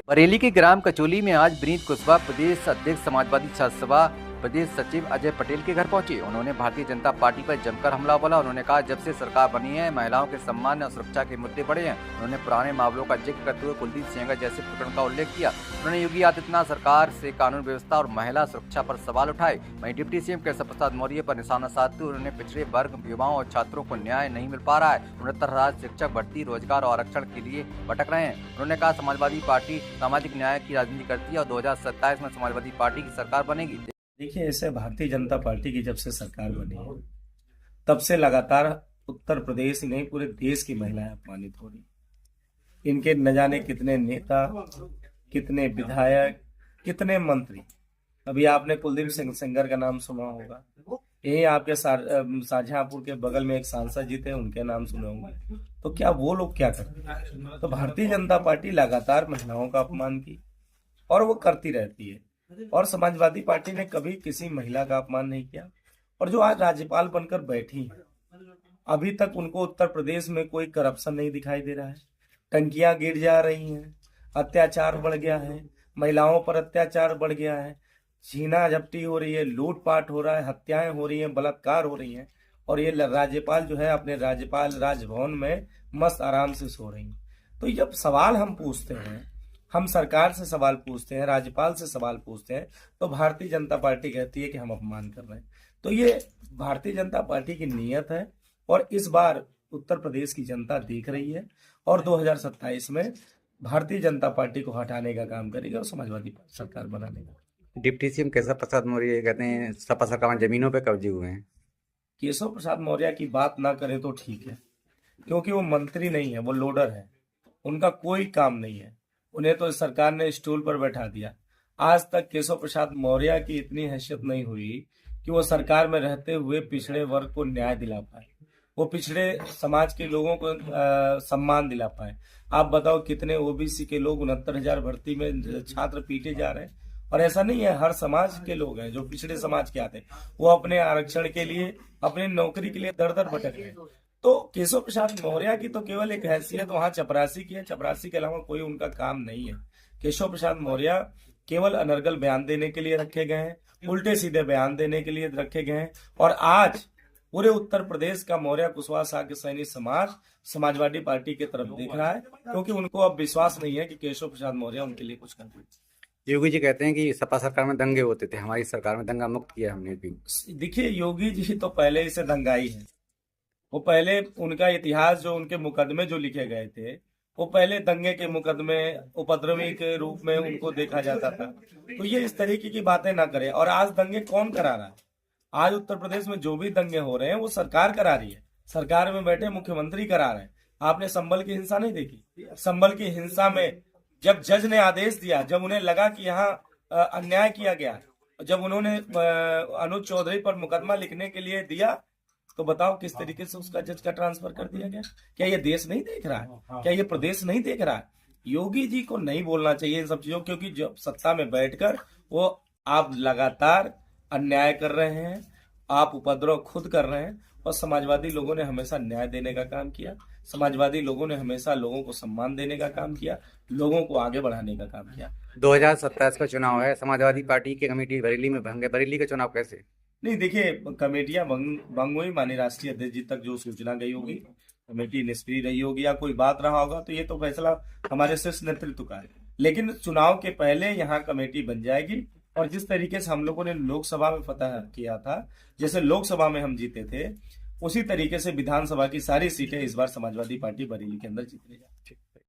बरेली के ग्राम कचौली में आज विनीत कुशवाहा प्रदेश अध्यक्ष समाजवादी छात्र सभा प्रदेश सचिव अजय पटेल के घर पहुंचे। उन्होंने भारतीय जनता पार्टी पर जमकर हमला बोला। उन्होंने कहा, जब से सरकार बनी है महिलाओं के सम्मान और सुरक्षा के मुद्दे बढ़े हैं। उन्होंने पुराने मामलों का जिक्र करते हुए कुलदीप सेंगर जैसे प्रकरण का उल्लेख किया। उन्होंने योगी आदित्यनाथ सरकार से कानून व्यवस्था और महिला सुरक्षा पर सवाल उठाए। वहीं डिप्टी सीएम केशव प्रसाद मौर्य पर निशाना साधते हुए उन्होंने पिछड़े वर्ग, युवाओं और छात्रों को न्याय नहीं मिल पा रहा है। 69,000 शिक्षक भर्ती, रोजगार और आरक्षण के लिए भटक रहे हैं। उन्होंने कहा, समाजवादी पार्टी सामाजिक न्याय की राजनीति करती है और 2027 में समाजवादी पार्टी की सरकार बनेगी। देखिए, ऐसे भारतीय जनता पार्टी की जब से सरकार बनी है तब से लगातार उत्तर प्रदेश ही नहीं पूरे देश की महिलाएं अपमानित हो रही। इनके न जाने कितने नेता, कितने विधायक, कितने मंत्री। अभी आपने कुलदीप सेंगर का नाम सुना होगा। यही आपके शाहजहांपुर के बगल में एक सांसद जी थे, उनके नाम सुने होंगे। तो क्या वो लोग क्या करते हैं? तो भारतीय जनता पार्टी लगातार महिलाओं का अपमान की और वो करती रहती है। और समाजवादी पार्टी ने कभी किसी महिला का अपमान नहीं किया। और जो आज राज्यपाल बनकर बैठी है, अभी तक उनको उत्तर प्रदेश में कोई करप्शन नहीं दिखाई दे रहा है। टंकियां गिर जा रही हैं, अत्याचार बढ़ गया है, महिलाओं पर अत्याचार बढ़ गया है, छीना झपटी हो रही है, लूटपाट हो रहा है, हत्याएं हो रही हैं, बलात्कार हो रही हैं। और ये राज्यपाल जो है अपने राज्यपाल राजभवन में मस्त आराम से सो रही हैं। तो जब सवाल हम पूछते हैं, हम सरकार से सवाल पूछते हैं, राज्यपाल से सवाल पूछते हैं, तो भारतीय जनता पार्टी कहती है कि हम अपमान कर रहे हैं। तो ये भारतीय जनता पार्टी की नीयत है और इस बार उत्तर प्रदेश की जनता देख रही है और 2027 में भारतीय जनता पार्टी को हटाने का काम करेगी और समाजवादी सरकार बनाने का। डिप्टी सीएम केशव प्रसाद मौर्य कहते हैं सपा सरकार में जमीनों पे कब्जे हुए हैं। केशव प्रसाद मौर्य की बात ना करें तो ठीक है, क्योंकि वो मंत्री नहीं है, वो लोडर है। उनका कोई काम नहीं है, उन्हें तो सरकार ने स्टूल पर बैठा दिया। आज तक केशव प्रसाद मौर्य की इतनी हैसियत नहीं हुई कि वो सरकार में रहते हुए पिछड़े वर्ग को न्याय दिला पाए, वो पिछड़े समाज के लोगों को सम्मान दिला पाए। आप बताओ कितने ओबीसी के लोग 69,000 भर्ती में छात्र पीटे जा रहे हैं। और ऐसा नहीं है, हर समाज के लोग हैं जो पिछड़े समाज के आते हैं, वो अपने आरक्षण के लिए, अपनी नौकरी के लिए दर दर भटक रहे हैं। तो केशव प्रसाद मौर्य की तो केवल एक हैसियत वहां चपरासी की है, चपरासी के अलावा कोई उनका काम नहीं है। केशव प्रसाद मौर्य केवल अनर्गल बयान देने के लिए रखे गए हैं, उल्टे सीधे बयान देने के लिए रखे गए हैं। और आज पूरे उत्तर प्रदेश का मौर्य कुशवाहा साक्य सैनी समाज समाजवादी पार्टी की तरफ देख रहा है, क्योंकि उनको अब विश्वास नहीं है कि केशव प्रसाद मौर्य उनके लिए कुछ कर पाए। योगी जी कहते हैं कि सपा सरकार में दंगे होते थे, हमारी सरकार में दंगा मुक्त किया हमने भी। देखिए, योगी जी तो पहले से दंगाई है। वो पहले उनका इतिहास जो उनके मुकदमे जो लिखे गए थे, वो पहले दंगे के मुकदमे, उपद्रवी के रूप में उनको देखा जाता था। तो ये इस तरीके की बातें ना करें। और आज दंगे कौन करा रहा है? आज उत्तर प्रदेश में जो भी दंगे हो रहे हैं वो सरकार करा रही है, सरकार में बैठे मुख्यमंत्री करा रहे हैं। आपने संभल की हिंसा नहीं देखी? संभल की हिंसा में जब जज ने आदेश दिया, जब उन्हें लगा कि यहाँ अन्याय किया गया, जब उन्होंने अनुज चौधरी पर मुकदमा लिखने के लिए दिया, तो बताओ किस तरीके से उसका जज का ट्रांसफर कर दिया गया। क्या ये देश नहीं देख रहा है? क्या ये प्रदेश नहीं देख रहा है? योगी जी को नहीं बोलना चाहिए इन सब चीजों, क्योंकि जब सत्ता में बैठकर वो आप लगातार अन्याय कर रहे हैं, आप उपद्रव खुद कर रहे हैं। और समाजवादी लोगों ने हमेशा न्याय देने का काम किया, समाजवादी लोगों ने हमेशा लोगों को सम्मान देने का काम किया, लोगों को आगे बढ़ाने का काम किया। 2027 का चुनाव है, समाजवादी पार्टी की कमेटी बरेली में भंग है। बरेली का चुनाव कैसे? नहीं, देखिए, कमेटियां भंग हुई, माननीय राष्ट्रीय अध्यक्ष जी तक जो सूचना गई होगी, कमेटी निष्क्रिय रही होगी या कोई बात रहा होगा, तो ये तो फैसला हमारे शीर्ष नेतृत्व का है। लेकिन चुनाव के पहले यहाँ कमेटी बन जाएगी। और जिस तरीके से हम लोगों ने लोकसभा में फतह किया था, जैसे लोकसभा में हम जीते थे, उसी तरीके से विधानसभा की सारी सीटें इस बार समाजवादी पार्टी बरेली के अंदर जीतने जा रही है।